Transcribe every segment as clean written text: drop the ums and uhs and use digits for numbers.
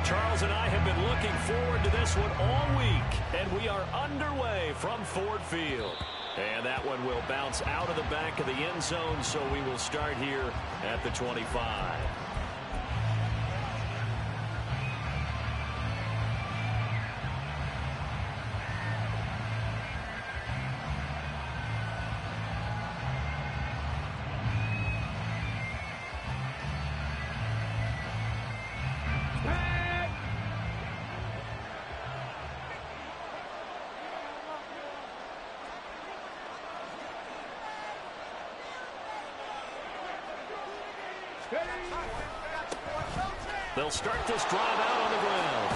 Charles and I have been looking forward to this one all week, and we are underway from Ford Field. And that one will bounce out of the back of the end zone, so we will start here at the 25. They'll start this drive out on the ground.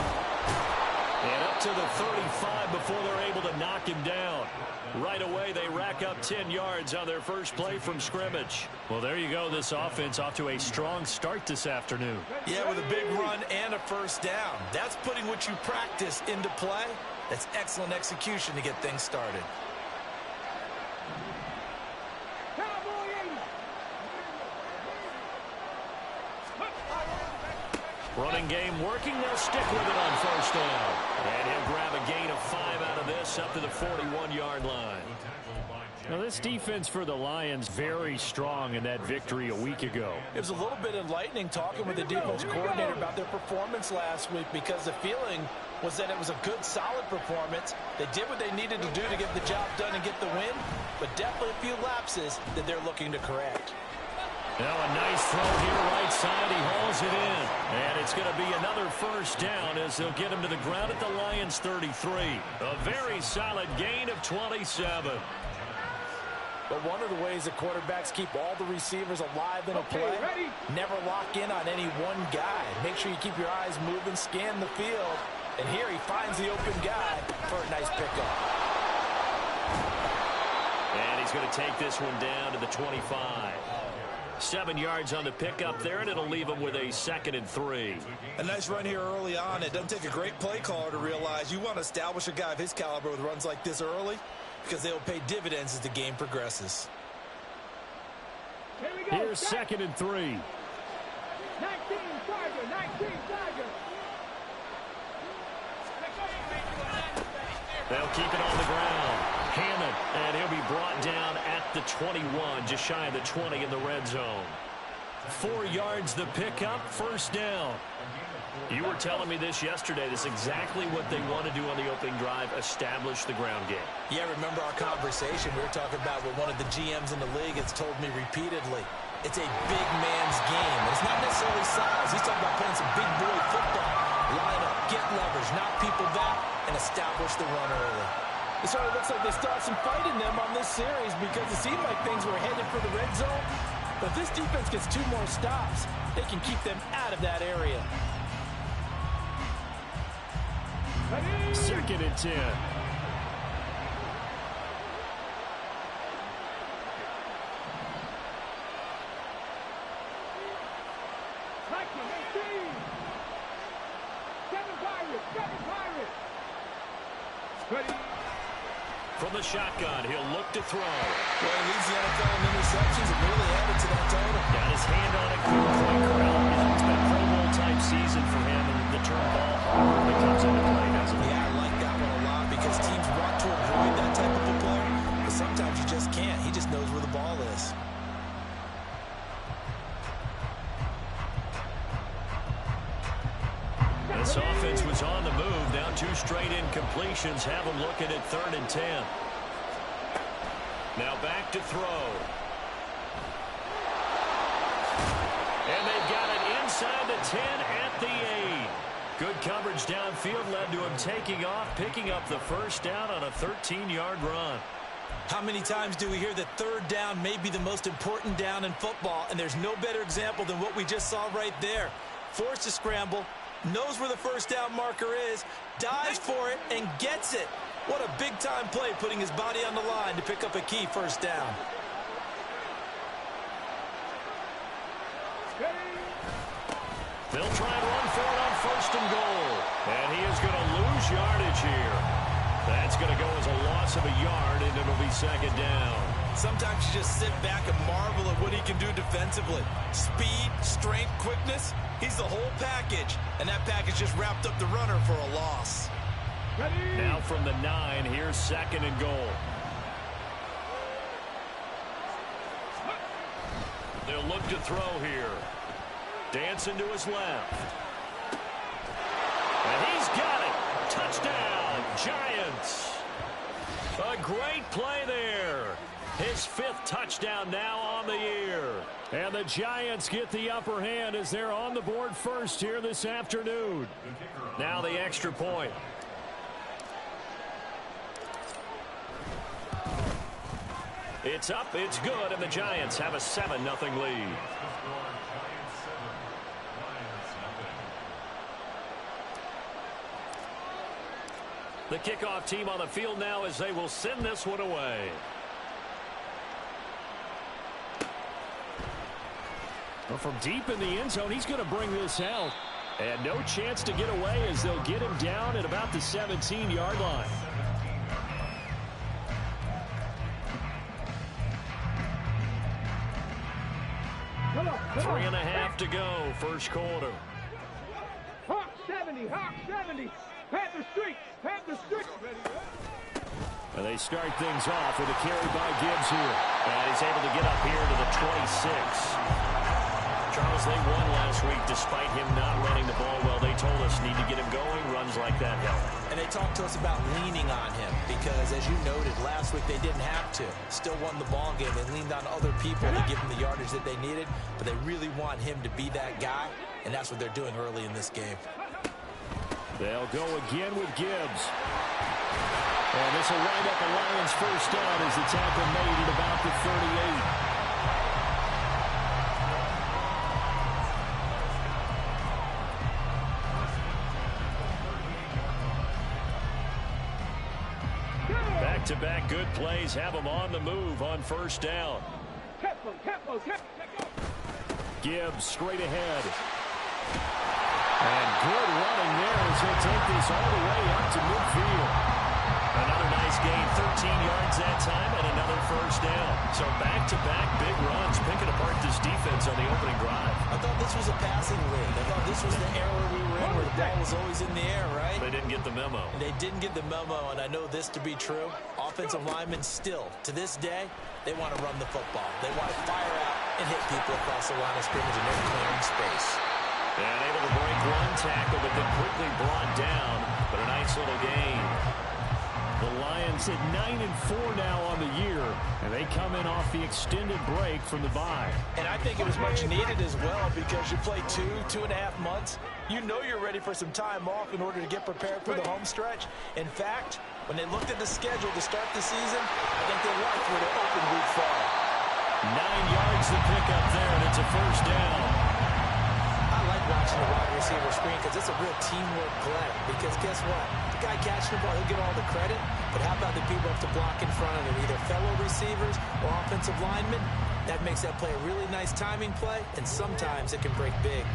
And up to the 35 before they're able to knock him down. Right away, they rack up 10 yards on their first play from scrimmage. Well, there you go. This offense off to a strong start this afternoon. Yeah, with a big run and a first down. That's putting what you practice into play. That's excellent execution to get things started. Running game working. They'll stick with it on first down. And he'll grab a gain of 5 out of this up to the 41-yard line. Now, this defense for the Lions very strong in that victory a week ago. It was a little bit enlightening talking with the defense coordinator about their performance last week because the feeling was that it was a good, solid performance. They did what they needed to do to get the job done and get the win, but definitely a few lapses that they're looking to correct. Now a nice throw here right side. He hauls it in. And it's going to be another first down as they'll get him to the ground at the Lions 33. A very solid gain of 27. But one of the ways the quarterbacks keep all the receivers alive in a play, never lock in on any one guy. Make sure you keep your eyes moving, scan the field. And here he finds the open guy for a nice pickup. And he's going to take this one down to the 25. 7 yards on the pickup there, and it'll leave him with a 2nd and 3. A nice run here early on. It doesn't take a great play caller to realize you want to establish a guy of his caliber with runs like this early because they'll pay dividends as the game progresses. Here's 2nd and 3. 19 Tiger, 19 Tiger. They'll keep it on the ground. Hammond, and he'll be brought down at the 21, just shy of the 20 in the red zone. 4 yards the pickup, first down. You were telling me this yesterday. This is exactly what they want to do on the opening drive, establish the ground game. Yeah, remember our conversation. We were talking about what one of the GMs in the league has told me repeatedly. It's a big man's game. It's not necessarily size. He's talking about playing some big boy football. Line up, get leverage, knock people back, and establish the run early. It sort of looks like they start some fight in them on this series because it seemed like things were headed for the red zone. But if this defense gets 2 more stops, they can keep them out of that area. 2nd and 10. From the shotgun, he'll look to throw. Well, he leads the NFL in interceptions and really added to that total. Got his hand on it, couldn't quite corral it. It's been a Pro Bowl-type season for him, and the turn ball really comes into play, doesn't it? Yeah, I like that one a lot because teams want to avoid that type of a player, but sometimes you just can't. He just knows where the ball is. This offense was on the move. Now 2 straight incompletions have them looking at 3rd and 10. Now back to throw. And they've got it inside the 10 at the 8. Good coverage downfield led to him taking off, picking up the first down on a 13-yard run. How many times do we hear that 3rd down may be the most important down in football, and there's no better example than what we just saw right there. Forced to scramble, knows where the first down marker is, dives for it, and gets it. What a big-time play, putting his body on the line to pick up a key first down. They'll try and run for it on 1st and goal. And he is going to lose yardage here. That's going to go as a loss of a yard, and it'll be 2nd down. Sometimes you just sit back and marvel at what he can do defensively. Speed, strength, quickness, he's the whole package. And that package just wrapped up the runner for a loss. Now from the 9, here's 2nd and goal. They'll look to throw here. Dancing to his left. And he's got it. Touchdown, Giants. A great play there. His 5th touchdown now on the year. And the Giants get the upper hand as they're on the board first here this afternoon. Now the extra point. It's up, it's good, and the Giants have a 7-0 lead. The kickoff team on the field now as they will send this one away. Well, from deep in the end zone, he's going to bring this out. And no chance to get away as they'll get him down at about the 17-yard line. Three and a half to go, first quarter. Hawk 70, Hawk 70. Panther Street, Panther Street. And they start things off with a carry by Gibbs here. And he's able to get up here to the 26. Charles, they won last week despite him not running the ball well. They told us need to get him going. Runs like that help. And they talked to us about leaning on him because, as you noted, last week they didn't have to. Still won the ball game. They leaned on other people to give him the yardage that they needed, but they really want him to be that guy, and that's what they're doing early in this game. They'll go again with Gibbs. And this will wind up a Lions first down as the tackle made at about the 38. Back-to-back good plays have them on the move on first down. Gibbs straight ahead. And good running there as he'll take this all the way up to midfield. Another nice gain, 13 yards that time, and another first down. So back-to-back big runs, picking apart this defense on the opening drive. I thought this was a passing league. I thought this was the era we were in where the ball was always in the air, right? They didn't get the memo. They didn't get the memo, and I know this to be true. Offensive linemen still, to this day, they want to run the football. They want to fire out and hit people across the line of scrimmage, and they're clearing space. And able to break one tackle, but then quickly brought down. But a nice little gain. The Lions at 9-4 now on the year, and they come in off the extended break from the bye. And I think it was much needed as well because you play 2.5 months. You know you're ready for some time off in order to get prepared for the home stretch. In fact, when they looked at the schedule to start the season, I think they liked where they opened week 4. 9 yards to pick up there, and it's a first down. I like watching the wide receiver screen because it's a real teamwork play. Because guess what? The guy catching the ball, he'll get all the credit. But how about the people who have to block in front of him, either fellow receivers or offensive linemen? That makes that play a really nice timing play, and sometimes it can break big.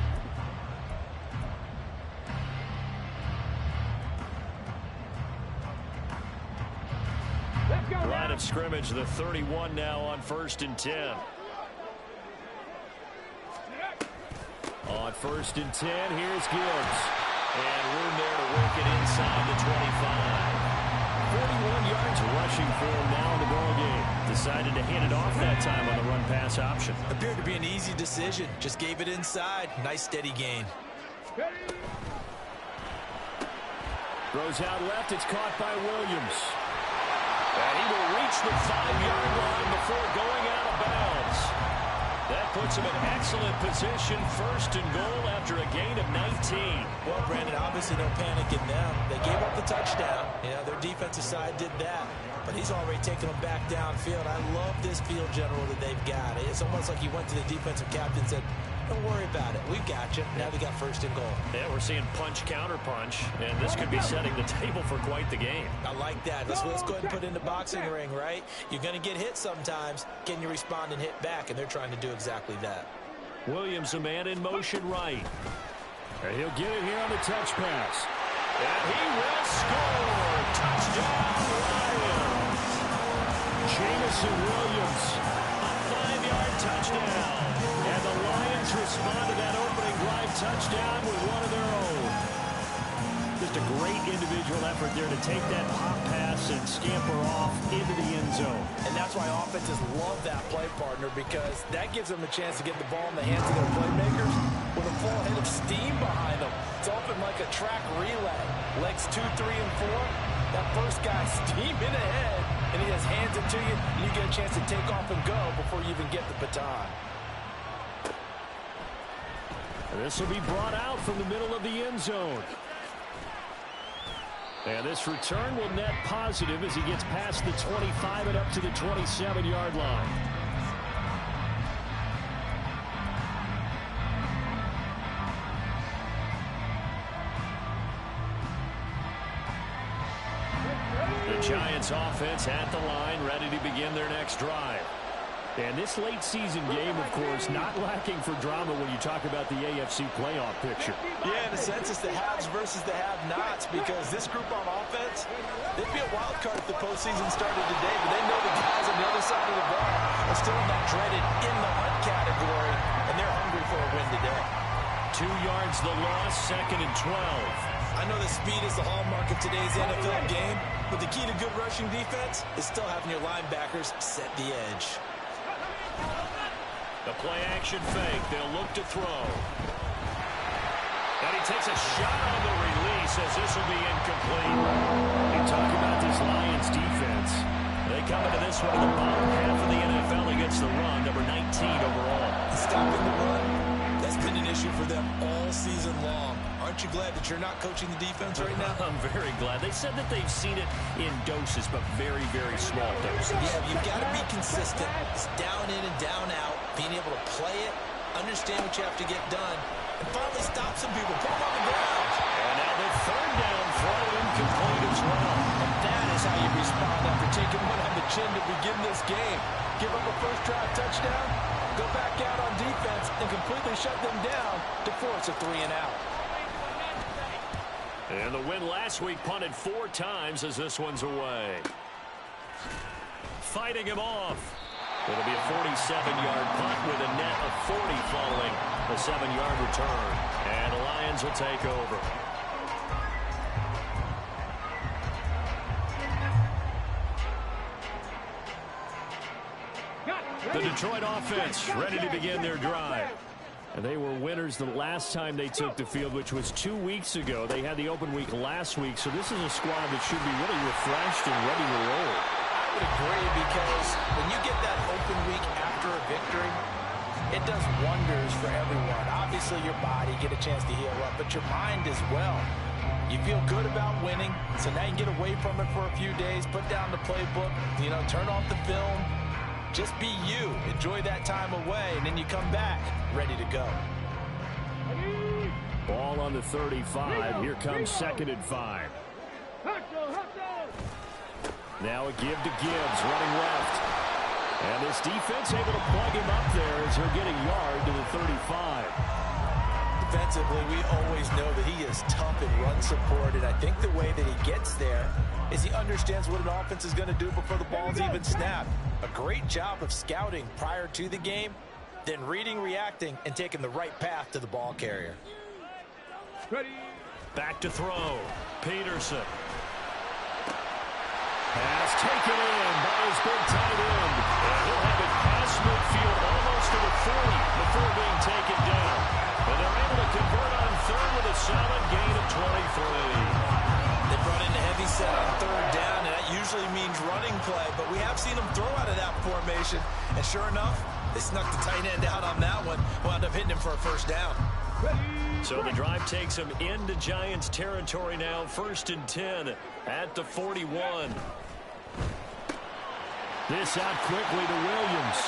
Line of scrimmage, the 31 now on 1st and 10. On 1st and 10, here's Gibbs. And room there to work it inside the 25. 41 yards rushing for him now in the ball game. Decided to hand it off that time on the run-pass option. Appeared to be an easy decision. Just gave it inside. Nice steady gain. Throws out left. It's caught by Williams. And he will reach the 5-yard line before going out of bounds. That puts him in excellent position, 1st and goal after a gain of 19. Well, Brandon, obviously no panic in them. They gave up the touchdown. You know, their defensive side did that. But he's already taken them back downfield. I love this field general that they've got. It's almost like he went to the defensive captain and said, don't worry about it. We've got you. Now we got 1st and goal. Yeah, we're seeing punch, counter punch, and this could be setting the table for quite the game. I like that. Let's go ahead and put it in the boxing ring, right? You're going to get hit sometimes. Can you respond and hit back? And they're trying to do exactly that. Williams, a man in motion right. And he'll get it here on the touch pass. And he will score. Touchdown, Lions. Jamison Williams. A 5-yard touchdown. And the Lions respond to that opening drive touchdown with one of their own. Just a great individual effort there to take that pop pass and scamper off into the end zone. And that's why offenses love that play, partner, because that gives them a chance to get the ball in the hands of their playmakers with a full head of steam behind them. It's often like a track relay. Legs 2, 3, and 4. That first guy steaming ahead, and he just hands it to you, and you get a chance to take off and go before you even get the baton. This will be brought out from the middle of the end zone. And this return will net positive as he gets past the 25 and up to the 27-yard line. The Giants offense at the line, ready to begin their next drive. And this late season game, of course, not lacking for drama when you talk about the AFC playoff picture. Yeah, in a sense, it's the haves versus the have-nots, because this group on offense, they'd be a wild card if the postseason started today, but they know the guys on the other side of the ball are still in that dreaded in-the-hunt category, and they're hungry for a win today. 2 yards the loss, 2nd and 12. I know that speed is the hallmark of today's NFL game, but the key to good rushing defense is still having your linebackers set the edge. The play-action fake. They'll look to throw. And he takes a shot on the release as this will be incomplete. You talk about this Lions defense. They come into this one in the bottom half of the NFL against the run, number 19 overall. Stopping the run, that's been an issue for them all season long. Aren't you glad that you're not coaching the defense right now? I'm very glad. They said that they've seen it in doses, but very, very small doses. Yeah, you've got to be consistent. It's down in and down out. Being able to play it, understand what you have to get done, and finally stop some people. Put them on the ground. And now the 3rd down throw incomplete as well. And that is how you respond after taking one on the chin to begin this game. Give up a first drive touchdown, go back out on defense, and completely shut them down to force a 3-and-out. And the win last week punted 4 times as this one's away. Fighting him off. It'll be a 47-yard punt with a net of 40 following the 7-yard return. And the Lions will take over. The Detroit offense ready to begin their drive. And they were winners the last time they took the field, which was 2 weeks ago. They had the open week last week, so this is a squad that should be really refreshed and ready to roll. I would agree, because when you get that open week after a victory, it does wonders for everyone. Obviously, your body get a chance to heal up, but your mind as well. You feel good about winning, so now you can get away from it for a few days, put down the playbook, turn off the film. Just be you. Enjoy that time away, and then you come back ready to go. Ball on the 35. Here comes 2nd and 5. Now a give to Gibbs, running left. And this defense able to plug him up there as he'll get a yard to the 35. Defensively, we always know that he is tough in run support, and I think the way that he gets there is he understands what an offense is going to do before the ball's even snapped. A great job of scouting prior to the game, then reading, reacting, and taking the right path to the ball carrier. Back to throw. Peterson. Pass taken in by his big tight end. And he'll have it past midfield almost to the 40 before being taken down. And they're able to convert on 3rd with a solid gain of 23. They brought in a heavy set on 3rd down, and that usually means running play, but we have seen them throw out of that formation. And sure enough, they snuck the tight end out on that one, wound up hitting him for a 1st down. So the drive takes him into Giants territory now, 1st and 10 at the 41. This out quickly to Williams.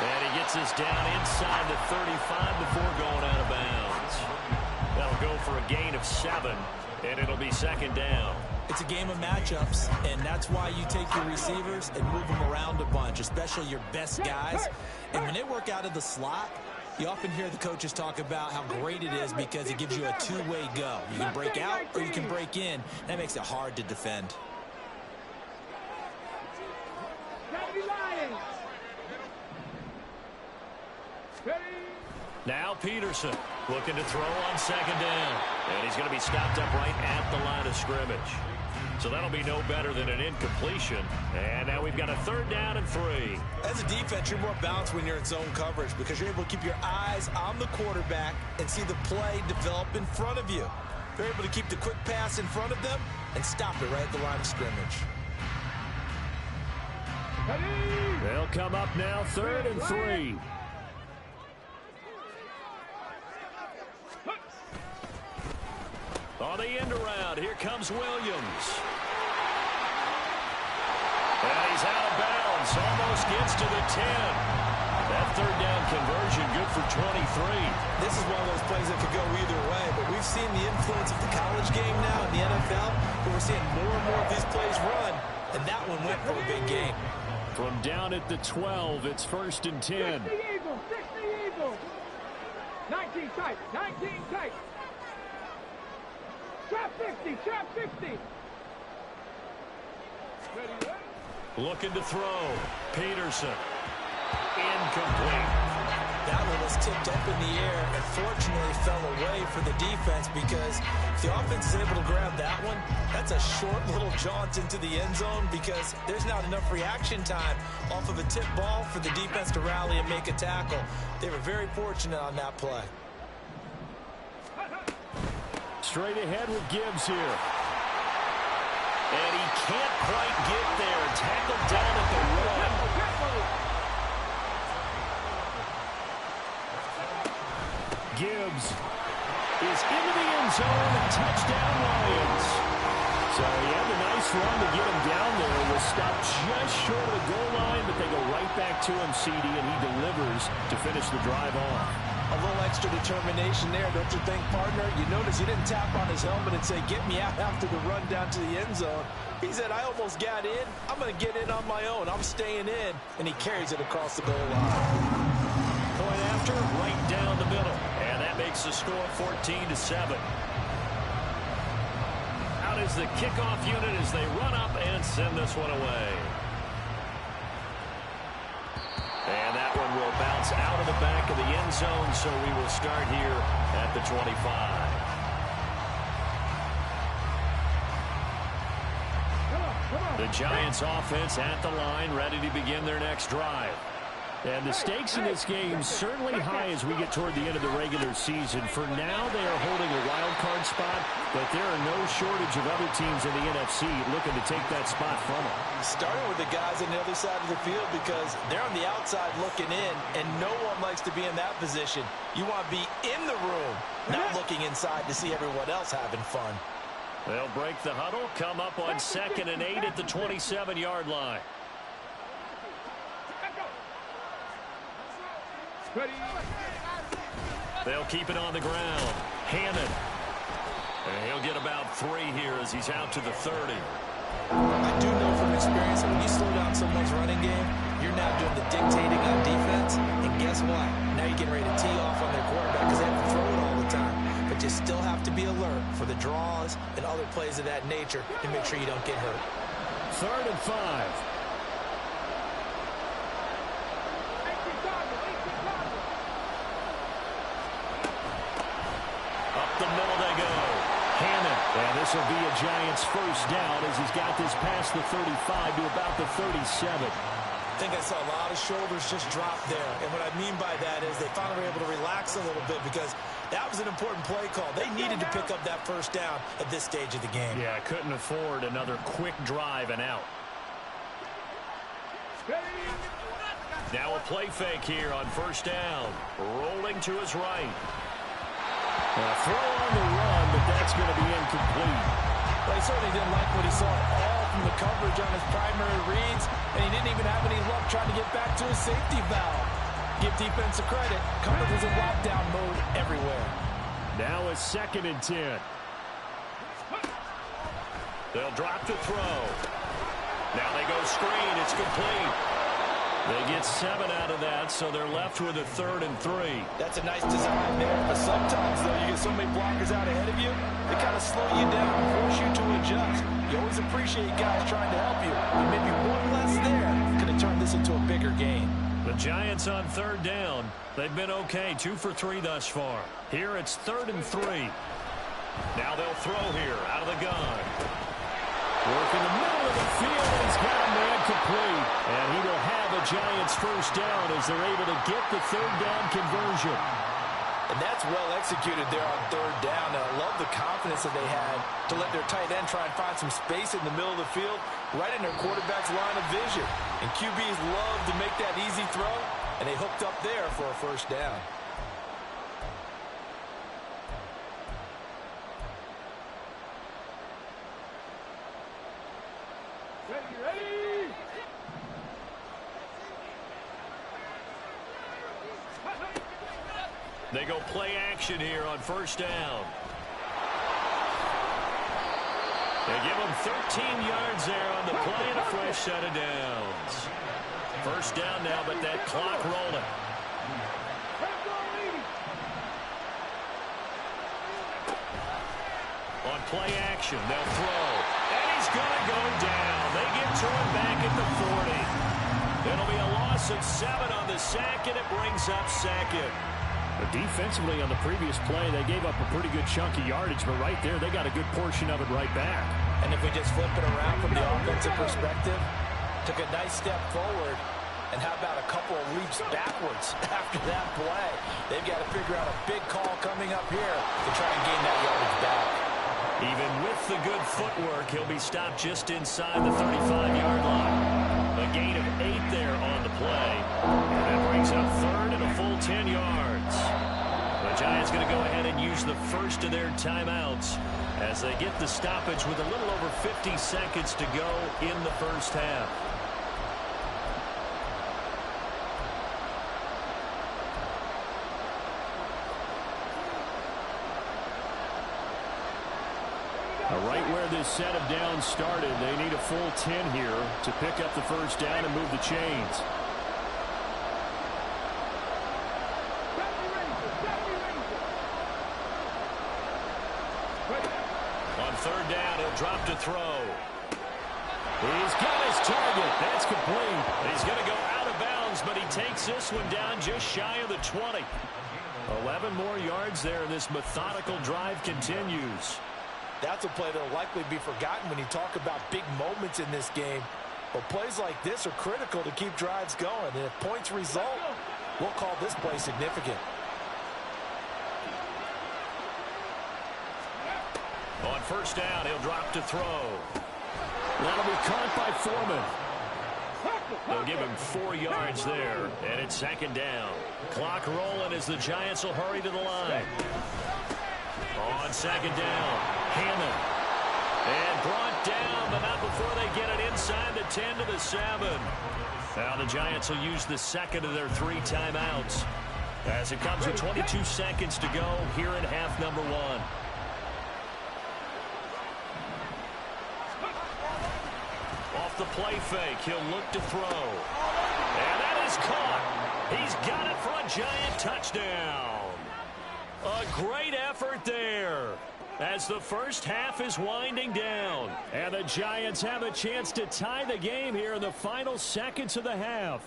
And he gets us down inside the 35 before going out of bounds. That'll go for a gain of 7, and it'll be 2nd down. It's a game of matchups, and that's why you take your receivers and move them around a bunch, especially your best guys. And when they work out of the slot, you often hear the coaches talk about how great it is because it gives you a two-way go. You can break out or you can break in. That makes it hard to defend. Now Peterson looking to throw on second down. And he's going to be stopped up right at the line of scrimmage. So that'll be no better than an incompletion. And now we've got a 3rd down and 3. As a defense, you're more balanced when you're in zone coverage because you're able to keep your eyes on the quarterback and see the play develop in front of you. They're able to keep the quick pass in front of them and stop it right at the line of scrimmage. They'll come up now 3rd and 3. On the end around, here comes Williams. And he's out of bounds, almost gets to the 10. That 3rd down conversion, good for 23. This is one of those plays that could go either way, but we've seen the influence of the college game now in the NFL, but we're seeing more and more of these plays run, and that one went for a big gain. From down at the 12, it's 1st and 10. 60 Eagles, 60 Eagles. 19 tight, 19 tight. Trap 60, trap 60. Looking to throw. Peterson. Incomplete. That one was tipped up in the air and fortunately fell away for the defense because if the offense is able to grab that one, that's a short little jaunt into the end zone because there's not enough reaction time off of a tip ball for the defense to rally and make a tackle. They were very fortunate on that play. Straight ahead with Gibbs here. And he can't quite get there. Tackled down at the run. Gibbs is into the end zone. Touchdown, Lions. So he had a nice run to get him down there. Was stopped just short of the goal line, but they go right back to him, CD, and he delivers to finish the drive off. A little extra determination there, don't you think, partner? You notice he didn't tap on his helmet and say, get me out after the run down to the end zone. He said, I almost got in. I'm going to get in on my own. I'm staying in. And he carries it across the goal line. Point after, right down the middle. And that makes the score 14-7. Out is the kickoff unit as they run up and send this one away. And that one will bounce out of the back of the end zone, so we will start here at the 25. The Giants offense at the line, ready to begin their next drive. And the stakes in this game certainly high as we get toward the end of the regular season. For now, they are holding a wild card spot, but there are no shortage of other teams in the NFC looking to take that spot from them. Starting with the guys on the other side of the field because they're on the outside looking in, and no one likes to be in that position. You want to be in the room, not looking inside to see everyone else having fun. They'll break the huddle, come up on 2nd and 8 at the 27-yard line. They'll keep it on the ground. Hammond. And he'll get about 3 here as he's out to the 30. I do know from experience that when you slow down someone's running game, you're now doing the dictating on defense. And guess what? Now you're getting ready to tee off on their quarterback because they have to throw it all the time. But you still have to be alert for the draws and other plays of that nature to make sure you don't get hurt. 3rd and 5. The middle they go. Hammond. And this will be a Giants first down as he's got this past the 35 to about the 37. I think I saw a lot of shoulders just drop there. And what I mean by that is they finally were able to relax a little bit because that was an important play call. They needed to pick up that first down at this stage of the game. Yeah, couldn't afford another quick drive and out. Now a play fake here on first down. Rolling to his right. A throw on the run, but that's going to be incomplete. Well, he certainly didn't like what he saw at all from the coverage on his primary reads, and he didn't even have any luck trying to get back to his safety valve. Give defense a credit. Coverage was in lockdown mode everywhere. Now a 2nd and 10. They'll drop to throw. Now they go screen. It's complete. They get 7 out of that, so they're left with a 3rd and 3. That's a nice design there, but sometimes, though, you get so many blockers out ahead of you, they kind of slow you down and force you to adjust. You always appreciate guys trying to help you, but maybe one less there could have turned this into a bigger game. The Giants on third down. They've been okay, 2 for 3 thus far. Here it's 3rd and 3. Now they'll throw here out of the gun. Work in the middle of the field, and he's got a man complete. And he will have a Giants first down as they're able to get the third down conversion. And that's well executed there on third down. And I love the confidence that they had to let their tight end try and find some space in the middle of the field, right in their quarterback's line of vision. And QBs love to make that easy throw, and they hooked up there for a first down. Ready. They go play action here on first down. They give them 13 yards there on the play and a fresh set of downs. First down now, but that clock rolling. On play action, they'll throw. And he's going to go down. They get to him back at the 40. It'll be a loss of 7 on the sack, and it brings up second. But defensively on the previous play, they gave up a pretty good chunk of yardage, but right there, they got a good portion of it right back. And if we just flip it around from the offensive perspective, took a nice step forward, and how about a couple of leaps backwards after that play? They've got to figure out a big call coming up here to try and gain that yardage back. Even with the good footwork, he'll be stopped just inside the 35-yard line. A gain of 8 there on the play. And that brings up third and a full 10 yards. The Giants going to go ahead and use the first of their timeouts as they get the stoppage with a little over 50 seconds to go in the first half. Right where this set of downs started, they need a full 10 here to pick up the first down and move the chains. On third down, he'll drop to throw. He's got his target. That's complete. He's going to go out of bounds, but he takes this one down just shy of the 20. 11 more yards there, and this methodical drive continues. That's a play that will likely be forgotten when you talk about big moments in this game. But plays like this are critical to keep drives going. And if points result, we'll call this play significant. On first down, he'll drop to throw. That'll be caught by Foreman. They'll give him 4 yards there, and it's second down. Clock rolling as the Giants will hurry to the line. On second down, Hammond. And brought down, but not before they get it inside the 10 to the 7. Now the Giants will use the second of their 3 timeouts as it comes with 22 seconds to go here in half number 1. Off the play fake, he'll look to throw. And that is caught. He's got it for a Giant touchdown. A great effort there as the first half is winding down. And the Giants have a chance to tie the game here in the final seconds of the half.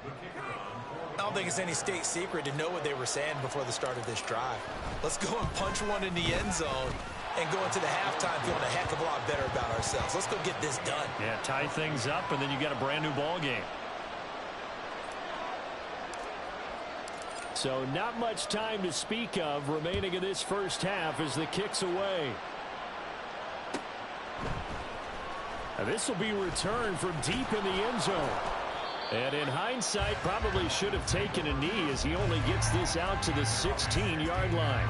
I don't think it's any state secret to know what they were saying before the start of this drive. Let's go and punch one in the end zone and go into the halftime feeling a heck of a lot better about ourselves. Let's go get this done. Yeah, tie things up, and then you got a brand new ball game. So not much time to speak of remaining in this first half as the kick's away. And this will be returned from deep in the end zone. And in hindsight, probably should have taken a knee as he only gets this out to the 16-yard line.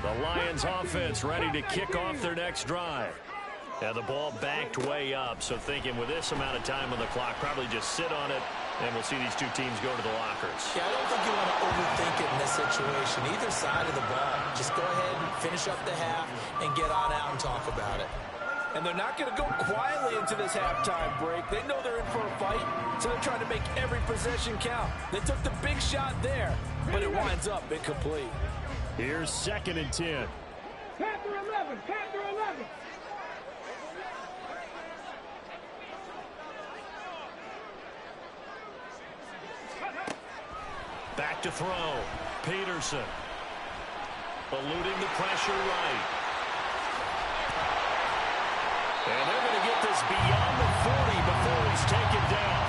The Lions offense ready to kick off their next drive. And the ball backed way up, so thinking with this amount of time on the clock, probably just sit on it, and we'll see these two teams go to the lockers. Yeah, I don't think you want to overthink it in this situation. Either side of the ball, just go ahead and finish up the half and get on out and talk about it. And they're not going to go quietly into this halftime break. They know they're in for a fight, so they're trying to make every possession count. They took the big shot there, but it winds up incomplete. Here's 2nd and 10. Panther 11, Panther 11. Back to throw. Peterson. Eluding the pressure right. And they're going to get this beyond the 40 before he's taken down.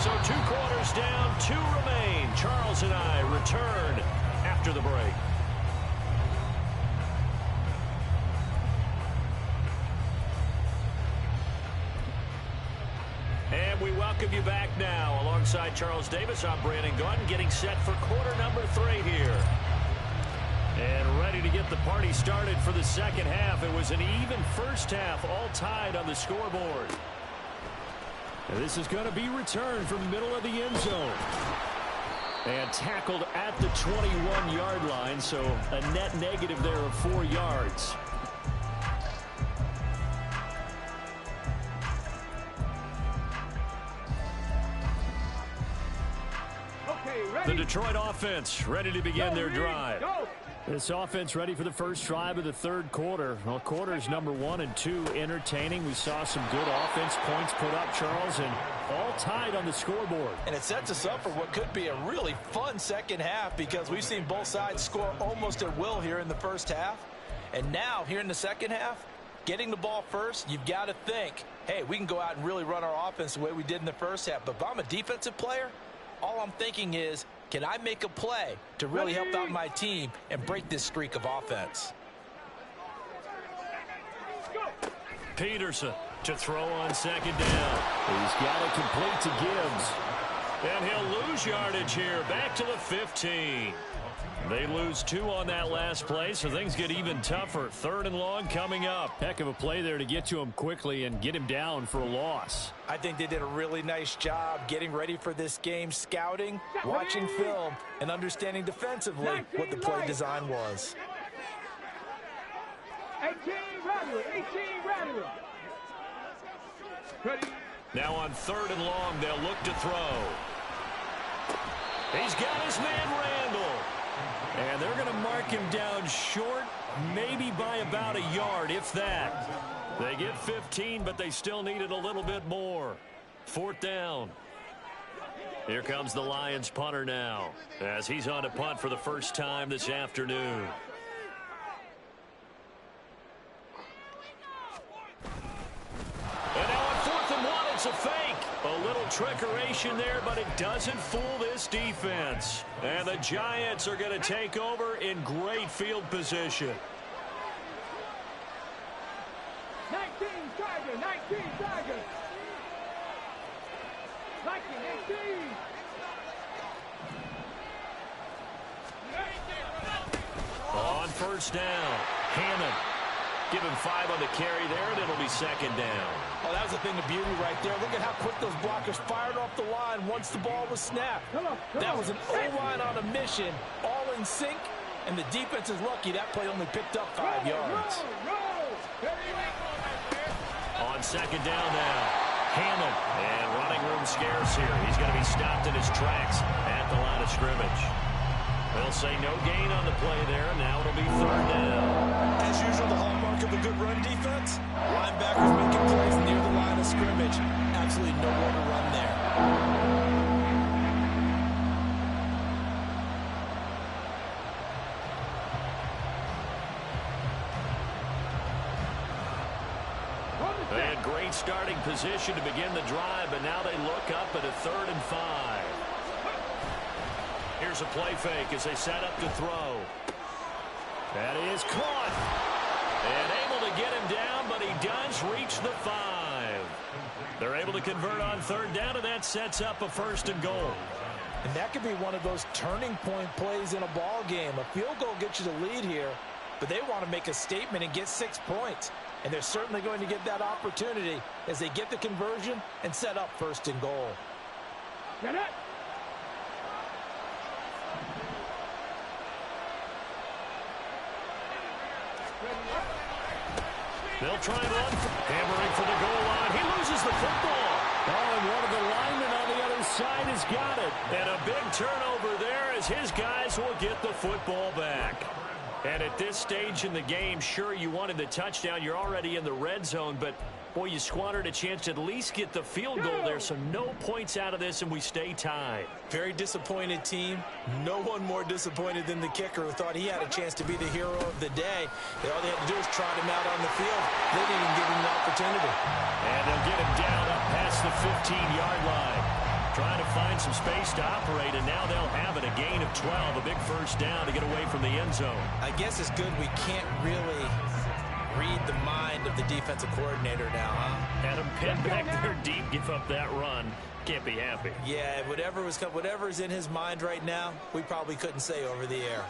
So 2 quarters down, 2 remain. Charles and I return after the break. And we welcome you back now. Alongside Charles Davis, I'm Brandon Gaudin, getting set for quarter number 3 here. And ready to get the party started for the second half. It was an even first half, all tied on the scoreboard. And this is going to be returned from the middle of the end zone. And tackled at the 21-yard line, so a net negative there of 4 yards. The Detroit offense ready to begin their drive. This offense ready for the first drive of the 3rd quarter. Well, quarters number 1 and 2 entertaining. We saw some good offense points put up, Charles, and all tied on the scoreboard. And it sets us up for what could be a really fun second half because we've seen both sides score almost at will here in the first half. And now, here in the second half, getting the ball first, you've got to think, hey, we can go out and really run our offense the way we did in the first half. But if I'm a defensive player, all I'm thinking is, can I make a play to really help out my team and break this streak of offense? Peterson to throw on 2nd down. He's got it complete to Gibbs. And he'll lose yardage here. Back to the 15. They lose 2 on that last play, so things get even tougher. 3rd and long coming up. Heck of a play there to get to him quickly and get him down for a loss. I think they did a really nice job getting ready for this game, scouting, watching film, and understanding defensively what the play design was. 18 Rattler, 18 Rattler. Ready. Now on 3rd and long, they'll look to throw. He's got his man Randall. And they're going to mark him down short, maybe by about a yard, if that. They get 15, but they still needed a little bit more. 4th down. Here comes the Lions punter now, as he's on to punt for the first time this afternoon. And now on 4th and 1, it's a fake. A little trickeration there, but it doesn't fool this defense. And the Giants are going to take over in great field position. 19 Tiger, 19 Tiger. 19, 18. On 1st down, Hammond. Give him 5 on the carry there, and it'll be 2nd down. Oh, that was a thing of beauty right there. Look at how quick those blockers fired off the line once the ball was snapped. That was an O-line on a mission, all in sync, and the defense is lucky that play only picked up 5 yards. On 2nd down now, Hammond. And running room scarce here. He's going to be stopped in his tracks at the line of scrimmage. They'll say no gain on the play there. Now it'll be 3rd down. As usual, the hallmark of a good run defense, linebackers making plays near the line of scrimmage. Absolutely nowhere to run there. They had great starting position to begin the drive, but now they look up at a 3rd and 5. Here's a play fake as they set up to throw. That is caught. And able to get him down, but he does reach the 5. They're able to convert on 3rd down, and that sets up a 1st and goal. And that could be one of those turning point plays in a ball game. A field goal gets you the lead here, but they want to make a statement and get 6 points. And they're certainly going to get that opportunity as they get the conversion and set up 1st and goal. Get it. They'll try and run. Hammering for the goal line. He loses the football. Oh, and one of the linemen on the other side has got it. And a big turnover there as his guys will get the football back. And at this stage in the game, sure, you wanted the touchdown. You're already in the red zone, but boy, you squandered a chance to at least get the field goal there, so no points out of this, and we stay tied. Very disappointed team. No one more disappointed than the kicker who thought he had a chance to be the hero of the day. All they had to do was trot him out on the field. They didn't even give him the opportunity. And they'll get him down up past the 15-yard line. Trying to find some space to operate, and now they'll have it. A gain of 12, a big first down to get away from the end zone. I guess it's good we can't really read the mind of the defensive coordinator now, huh? Adam Pitt back there deep, give up that run. Can't be happy. Yeah, whatever's in his mind right now, we probably couldn't say over the air.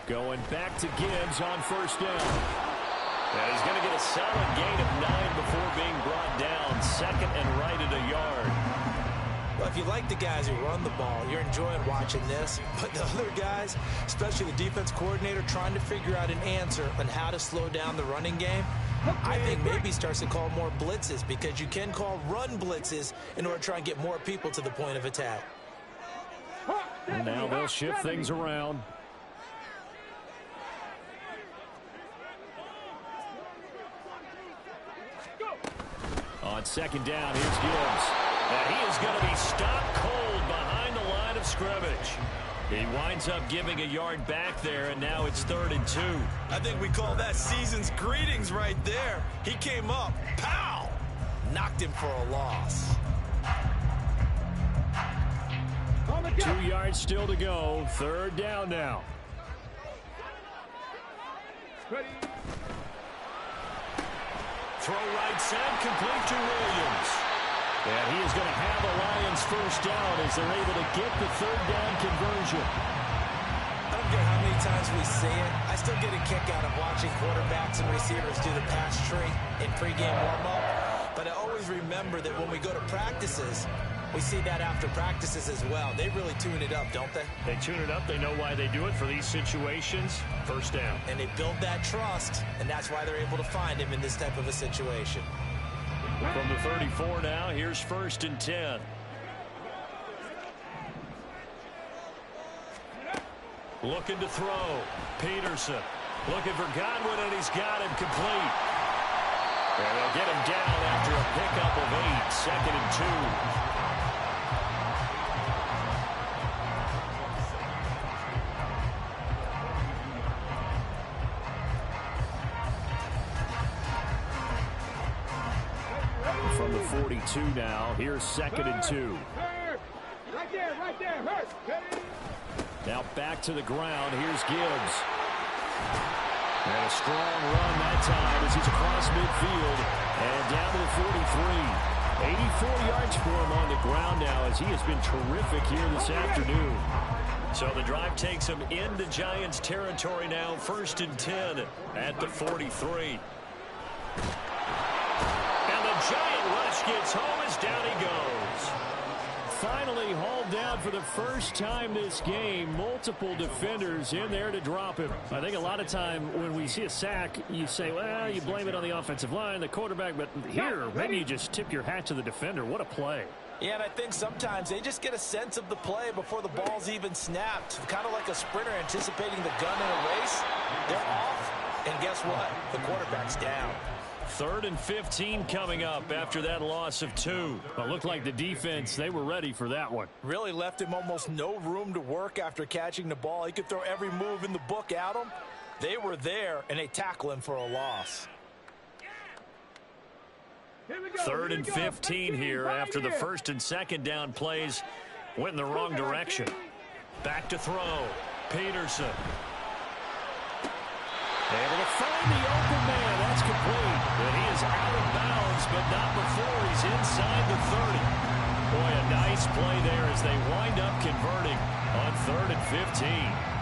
Going back to Gibbs on first down. And he's going to get a solid gain of 9 before being brought down. Second and right at a yard. Well, if you like the guys who run the ball, you're enjoying watching this. But the other guys, especially the defense coordinator, trying to figure out an answer on how to slow down the running game, I think maybe starts to call more blitzes, because you can call run blitzes in order to try and get more people to the point of attack. And now they'll shift things around. On second down, here's Gibbs. And he is going to be stopped cold behind the line of scrimmage. He winds up giving a yard back there, and now it's 3rd and 2. I think we call that season's greetings right there. He came up, pow! Knocked him for a loss. 2 yards still to go. 3rd down now. Ready. Throw right side, complete to Williams. And he is going to have the Lions first down as they're able to get the 3rd down conversion. I don't care how many times we see it. I still get a kick out of watching quarterbacks and receivers do the pass tree in pregame warm-up. But I always remember that when we go to practices, we see that after practices as well. They really tune it up, don't they? They tune it up. They know why they do it for these situations. First down. And they build that trust, and that's why they're able to find him in this type of a situation. From the 34 now, here's 1st and 10. Looking to throw. Peterson looking for Godwin, and he's got him complete. And they'll get him down after a pickup of 8. 2nd and 2. From the 42 now, here's 2nd and 2. Right there, hurt. Now back to the ground, here's Gibbs. And a strong run that time as he's across midfield and down to the 43. 84 yards for him on the ground now as he has been terrific here this afternoon. So the drive takes him into Giants territory now, 1st and 10 at the 43. Giant rush gets home as down he goes. Finally hauled down for the first time this game. Multiple defenders in there to drop him. I think a lot of time when we see a sack, you say, well, you blame it on the offensive line, the quarterback, but here, maybe you just tip your hat to the defender. What a play. Yeah, and I think sometimes they just get a sense of the play before the ball's even snapped. Kind of like a sprinter anticipating the gun in a race. They're off, and guess what? The quarterback's down. 3rd and 15 coming up after that loss of 2. Well, looked like the defense, they were ready for that one. Really left him almost no room to work after catching the ball. He could throw every move in the book at him. They were there, and they tackle him for a loss. 3rd and 15 here after the 1st and 2nd down plays went in the wrong direction. Back to throw. Peterson. Able to find the open man. That's complete. But he is out of bounds, but not before he's inside the 30. Boy, a nice play there as they wind up converting on 3rd and 15.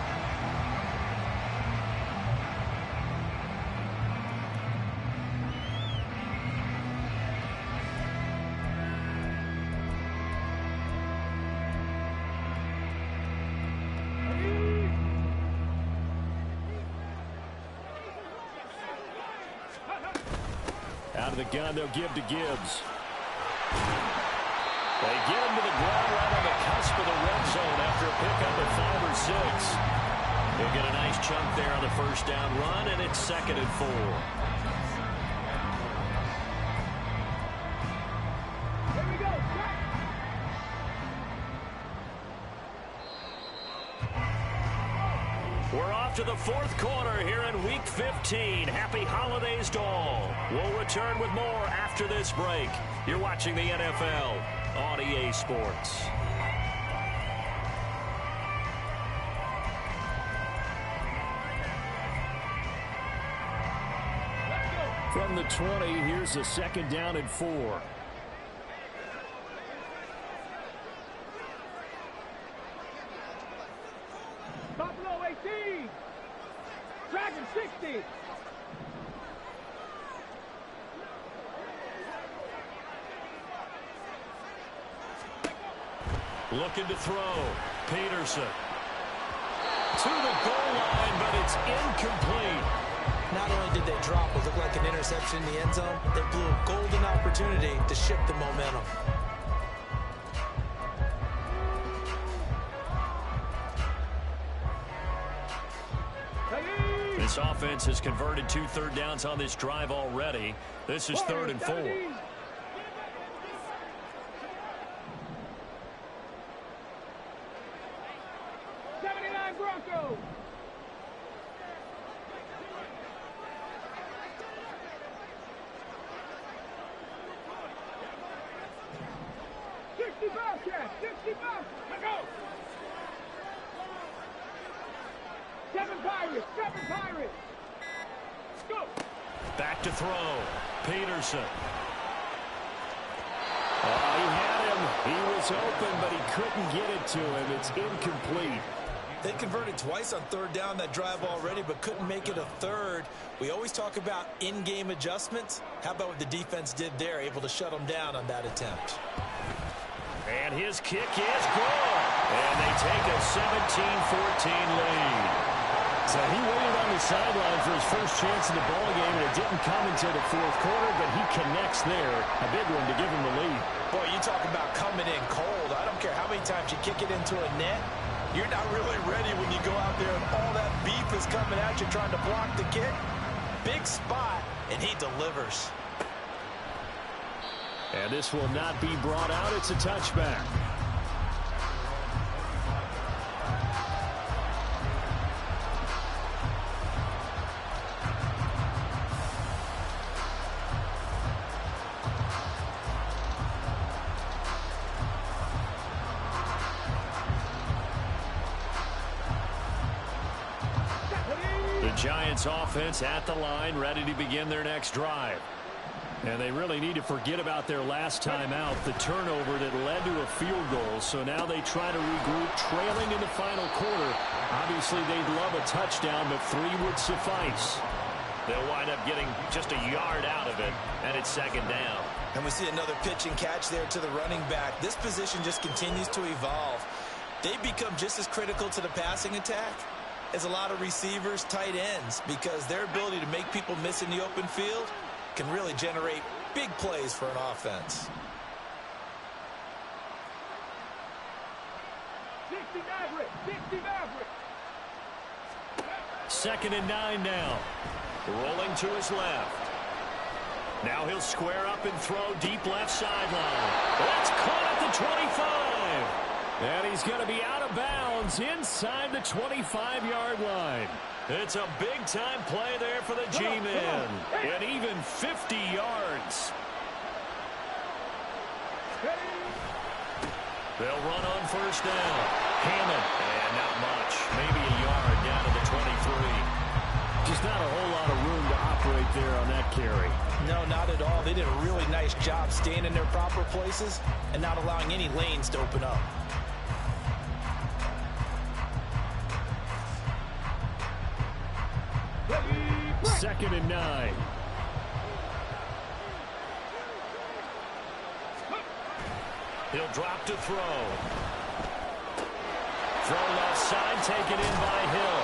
of the gun. They'll give to Gibbs. They get him to the ground right on the cusp of the red zone after a pickup of 5 or 6. He'll get a nice chunk there on the first down run, and it's 2nd and 4. Here we go. We're off to the 4th quarter here in Week 15. Happy holidays to all. We'll return with more after this break. You're watching the NFL on EA Sports. From the 20, here's a 2nd down and 4. Buffalo 18. Dragon 60. Looking to throw. Peterson. To the goal line, but it's incomplete. Not only did they drop what looked like an interception in the end zone, they blew a golden opportunity to shift the momentum. This offense has converted 2 third downs on this drive already. This is 3rd and 4. 79 Broncos. Bobcats, 60 Bobcats. Let's go. 7 Pirates, 7 Pirates. Go. Back to throw. Peterson. Oh, he had him. He was open, but he couldn't get it to him. It's incomplete. They converted twice on 3rd down that drive already, but couldn't make it a 3rd. We always talk about in-game adjustments. How about what the defense did there, able to shut them down on that attempt? And his kick is good. And they take a 17-14 lead. So he waited on the sideline for his first chance in the ballgame, and it didn't come until the 4th quarter, but he connects there. A big one to give him the lead. Boy, you talk about coming in cold. I don't care how many times you kick it into a net. You're not really ready when you go out there and all that beef is coming at you trying to block the kick. Big spot, and he delivers. And this will not be brought out. It's a touchback. The Giants offense at the line, ready to begin their next drive. And they really need to forget about their last time out, the turnover that led to a field goal. So now they try to regroup, trailing in the final quarter. Obviously, they'd love a touchdown, but 3 would suffice. They'll wind up getting just a yard out of it, and it's 2nd down. And we see another pitch and catch there to the running back. This position just continues to evolve. They become just as critical to the passing attack as a lot of receivers, tight ends, because their ability to make people miss in the open field can really generate big plays for an offense. 60 Maverick, 60 Maverick. 2nd and 9 now. Rolling to his left. Now he'll square up and throw deep left sideline. That's caught at the 25. And he's going to be out of bounds inside the 25-yard line. It's a big-time play there for the G-men. And even 50 yards. They'll run on first down. Hammond. And not much. Maybe a yard down to the 23. Just not a whole lot of room to operate there on that carry. No, not at all. They did a really nice job staying in their proper places and not allowing any lanes to open up. Second and 9. He'll drop to throw. Throw left side, taken in by Hill.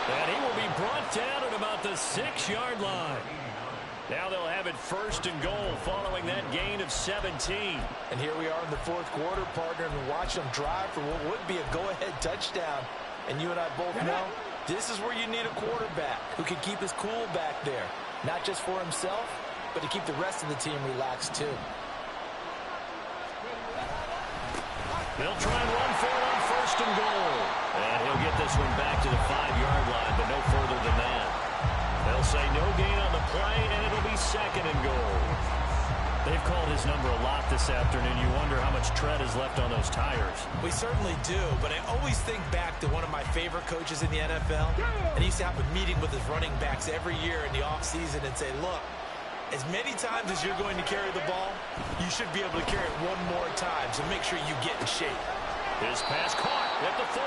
And he will be brought down at about the 6-yard line. Now they'll have it first and goal following that gain of 17. And here we are in the fourth quarter, partner, and watch them drive for what would be a go-ahead touchdown. And you and I both know this is where you need a quarterback who can keep his cool back there. Not just for himself, but to keep the rest of the team relaxed too. They'll try and run for it on first and goal. And he'll get this one back to the 5-yard line, but no further than that. They'll say no gain on the play, and it'll be second and goal. They've called his number a lot this afternoon. You wonder how much tread is left on those tires. We certainly do, but I always think back to one of my favorite coaches in the NFL. And he used to have a meeting with his running backs every year in the offseason and say, look, as many times as you're going to carry the ball, you should be able to carry it one more time, so make sure you get in shape. His pass caught at the 4.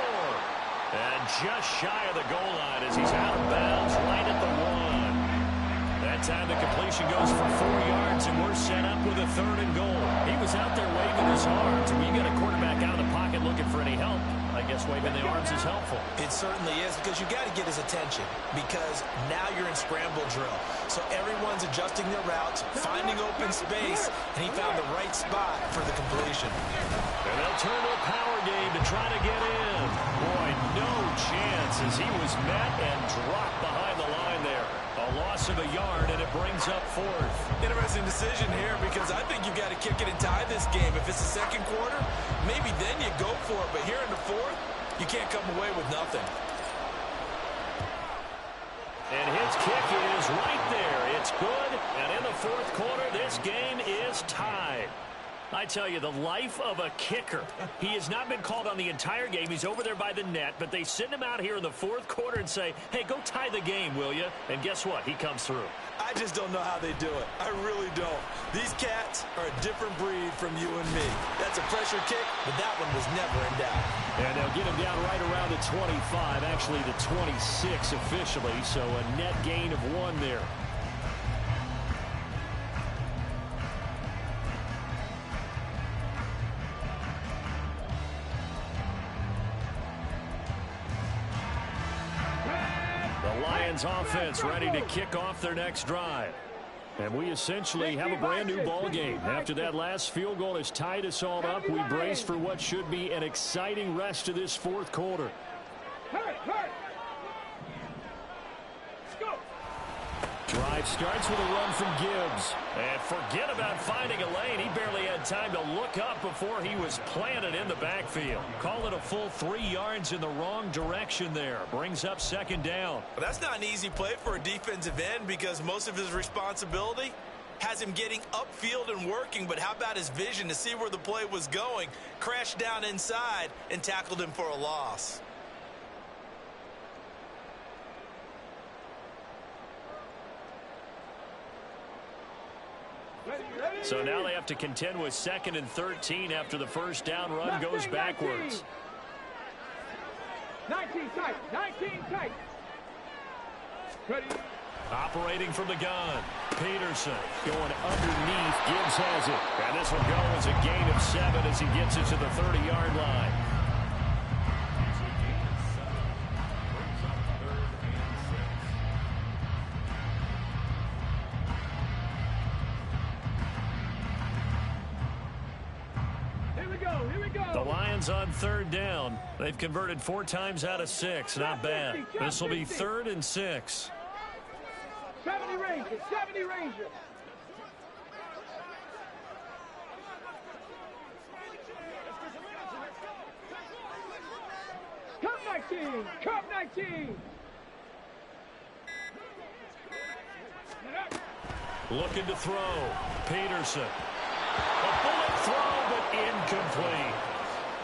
And just shy of the goal line as he's out of bounds right at the 1. That time the completion goes for 4 yards, and we're set up with a third and goal. He was out there waving his arms. When you get a quarterback out of the pocket looking for any help, I guess waving the arms is helpful. It certainly is, because you got to get his attention, because now you're in scramble drill. So everyone's adjusting their routes, finding open space, and he found the right spot for the completion. And they'll turn to a power game to try to get in. Boy, no chance as he was met and dropped behind the line there. A loss of a yard, and it brings up fourth. Interesting decision here, because I think you've got to kick it and tie this game. If it's the second quarter, maybe then you go for it. But here in the fourth, you can't come away with nothing. And his kick is right there. It's good. And in the fourth quarter, this game is tied. I tell you, the life of a kicker. He has not been called on the entire game. He's over there by the net, but they send him out here in the fourth quarter and say, hey, go tie the game, will you? And guess what? He comes through. I just don't know how they do it. I really don't. These cats are a different breed from you and me. That's a pressure kick, but that one was never in doubt. And they'll get him down right around the 25, actually the 26 officially, so a net gain of 1 there. Offense ready to kick off their next drive. And we essentially have a brand new ball game. After that last field goal has tied us all up, we brace for what should be an exciting rest of this fourth quarter. Drive starts with a run from Gibbs. And forget about finding a lane. He barely had time to look up before he was planted in the backfield. Call it a full 3 yards in the wrong direction there. Brings up second down. Well, that's not an easy play for a defensive end, because most of his responsibility has him getting upfield and working. But how about his vision to see where the play was going? Crashed down inside and tackled him for a loss. So now they have to contend with 2nd and 13 after the first down run goes backwards. 19 tight, 19 tight. Ready. Operating from the gun. Peterson going underneath. Gibbs has it. And this will go as a gain of 7 as he gets it to the 30-yard line. The Lions on 3rd down. They've converted 4 times out of 6. Not bad. This will be 3rd and 6. 70 Rangers, 70 Rangers. Cup 19, Cup 19. Looking to throw. Peterson. A bullet throw, but incomplete.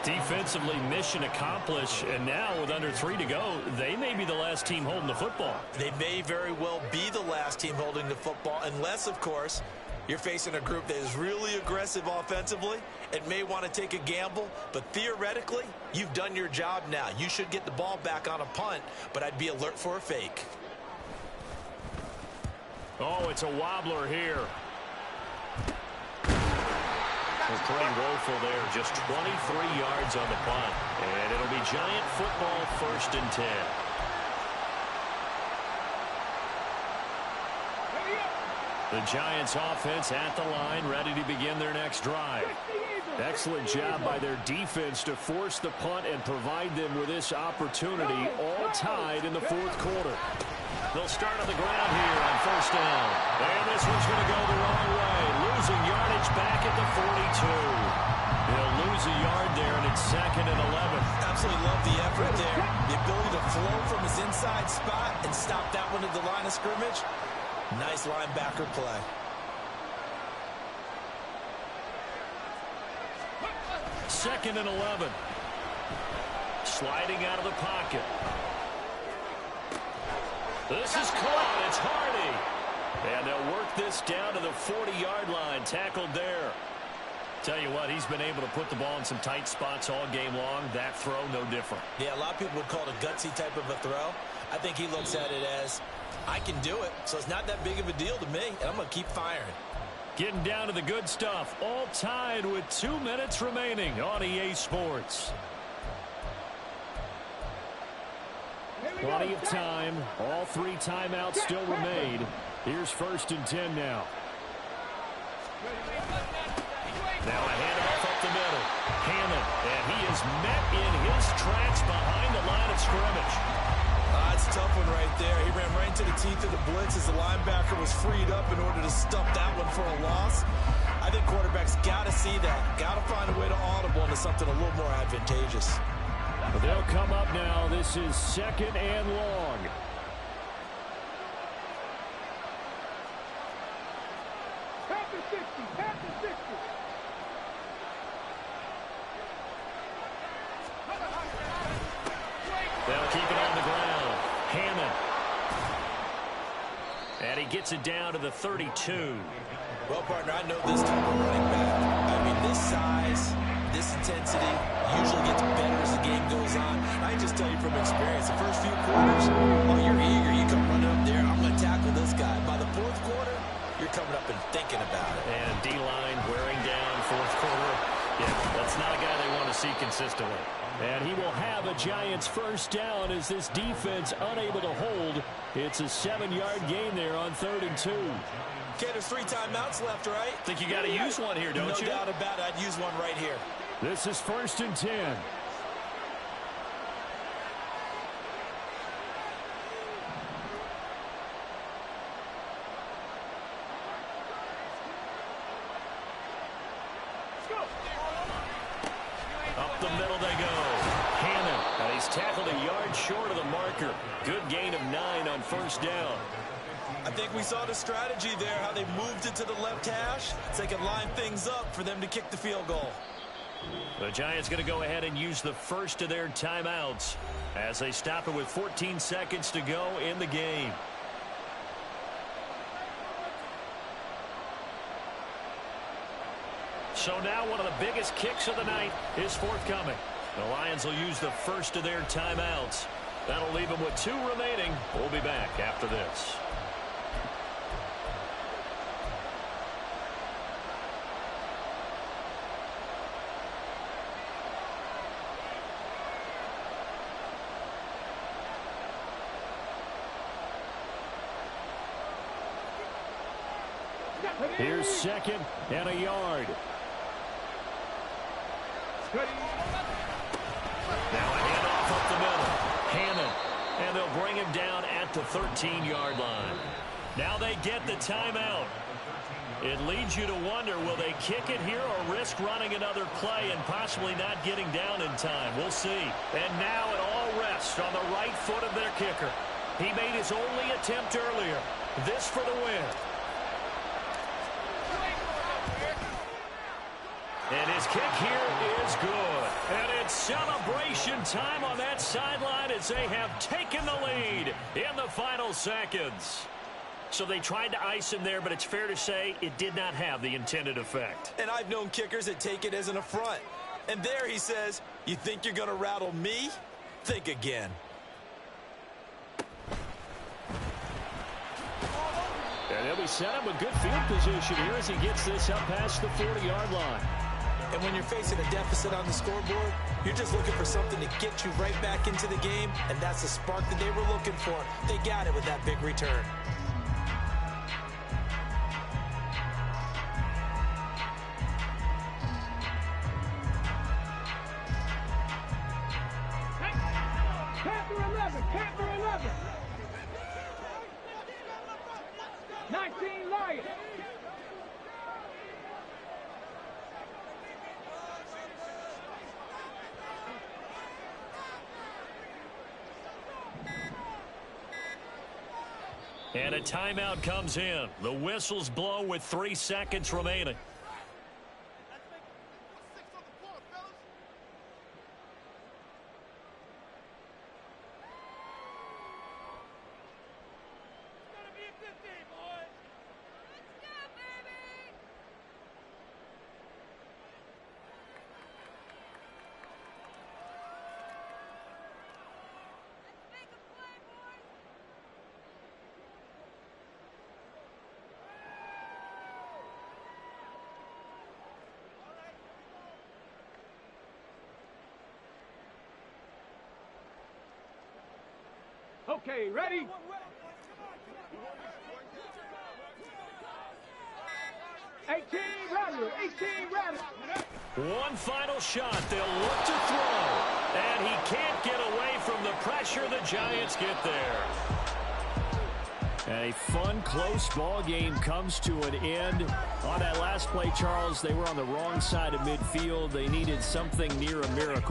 Defensively, mission accomplished, and now with under 3 to go, they may be the last team holding the football. They may very well be the last team holding the football, unless, of course, you're facing a group that is really aggressive offensively and may want to take a gamble, but theoretically, you've done your job now. You should get the ball back on a punt, but I'd be alert for a fake. Oh, it's a wobbler here. Well, pretty woeful there. Just 23 yards on the punt. And it'll be Giant football, 1st and 10. The Giants offense at the line, ready to begin their next drive. Excellent job by their defense to force the punt and provide them with this opportunity, all tied in the fourth quarter. They'll start on the ground here on first down. And this one's going to go the wrong way. Losing yardage back at the 42. They'll lose a yard there, and it's 2nd and 11. Absolutely love the effort there. The ability to flow from his inside spot and stop that one at the line of scrimmage. Nice linebacker play. Second and 11. Sliding out of the pocket. This is caught. It's Hardy. And they'll work this down to the 40-yard line. Tackled there. Tell you what, he's been able to put the ball in some tight spots all game long. That throw, no different. Yeah, a lot of people would call it a gutsy type of a throw. I think he looks at it as, I can do it, so it's not that big of a deal to me, and I'm going to keep firing. Getting down to the good stuff. All tied with 2 minutes remaining on EA Sports. Plenty of time. All 3 timeouts still remain. Here's 1st and 10 now. Now a handoff up the middle. Hammond, and he is met in his tracks behind the line of scrimmage. That's a tough one right there. He ran right into the teeth of the blitz as the linebacker was freed up in order to stuff that one for a loss. I think quarterbacks got to see that. Got to find a way to audible into something a little more advantageous. They'll come up now. This is 2nd and long. Past the 60, past the 60. They'll keep it on the ground. Hammond. And he gets it down to the 32. Well, partner, I know this type of running back. I mean, this size, this intensity usually gets better as the game goes on. I can just tell you from experience, the first few quarters, oh, you're eager. You come running up there. I'm going to tackle this guy. By the 4th quarter, you're coming up and thinking about it. And D-line wearing down 4th quarter. Yeah, that's not a guy they want to see consistently. And he will have a Giants first down as this defense unable to hold. It's a 7-yard gain there on 3rd and 2. Okay, there's 3 timeouts left, right? Think you got to use one here, don't you? No doubt about it. I'd use one right here. This is 1st and 10. Up the middle they go. Hammond, and he's tackled a yard short of the marker. Good gain of 9 on first down. I think we saw the strategy there, how they moved it to the left hash so they could line things up for them to kick the field goal. The Giants going to go ahead and use the first of their timeouts as they stop it with 14 seconds to go in the game. So now one of the biggest kicks of the night is forthcoming. The Lions will use the first of their timeouts. That'll leave them with 2 remaining. We'll be back after this. Here's 2nd and a yard. Now a handoff up the middle. Hammond. And they'll bring him down at the 13-yard line. Now they get the timeout. It leads you to wonder, will they kick it here or risk running another play and possibly not getting down in time? We'll see. And now it all rests on the right foot of their kicker. He made his only attempt earlier. This for the win. And his kick here is good. And it's celebration time on that sideline as they have taken the lead in the final seconds. So they tried to ice him there, but it's fair to say it did not have the intended effect. And I've known kickers that take it as an affront. And there he says, you think you're going to rattle me? Think again. And they'll be set up with good field position here as he gets this up past the 40-yard line. And when you're facing a deficit on the scoreboard, you're just looking for something to get you right back into the game, and that's the spark that they were looking for. They got it with that big return. Panther 11, Panther 11. 19 Lions. And a timeout comes in. The whistle's blown with 3 seconds remaining. Okay, ready? Rattler, 18 Rattler. One final shot. They'll look to throw. And he can't get away from the pressure. The Giants get there. And a fun, close ball game comes to an end. On that last play, Charles, they were on the wrong side of midfield. They needed something near a miracle.